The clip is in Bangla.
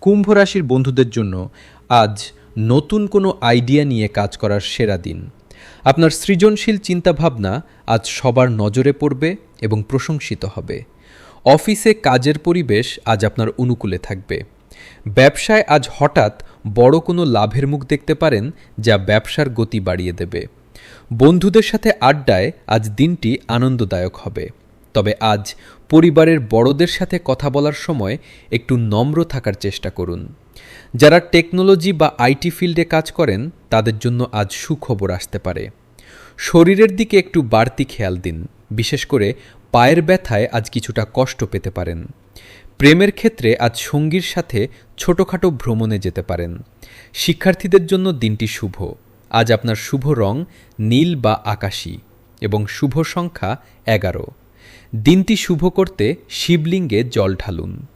কুম্ভ রাশির বন্ধুদের জন্য আজ নতুন কোনো আইডিয়া নিয়ে কাজ করার সেরা দিন। আপনার সৃজনশীল চিন্তাভাবনা আজ সবার নজরে পড়বে এবং প্রশংসিত হবে। অফিসে কাজের পরিবেশ আজ আপনার অনুকূলে থাকবে। ব্যবসায় আজ হঠাৎ বড় কোনো লাভের মুখ দেখতে পারেন, যা ব্যবসার গতি বাড়িয়ে দেবে। বন্ধুদের সাথে আড্ডায় আজ দিনটি আনন্দদায়ক হবে। তবে আজ পরিবারের বড়দের সাথে কথা বলার সময় একটু নম্র থাকার চেষ্টা করুন। যারা টেকনোলজি বা আইটি ফিল্ডে কাজ করেন তাদের জন্য আজ সুখবর আসতে পারে। শরীরের দিকে একটু বাড়তি খেয়াল দিন, বিশেষ করে পায়ের ব্যথায় আজ কিছুটা কষ্ট পেতে পারেন। প্রেমের ক্ষেত্রে আজ সঙ্গীর সাথে ছোটোখাটো ভ্রমণে যেতে পারেন। শিক্ষার্থীদের জন্য দিনটি শুভ। আজ আপনার শুভ রং নীল বা আকাশী এবং শুভ সংখ্যা 11। দিনটি শুভ করতে শিবলিঙ্গে জল ঢালুন।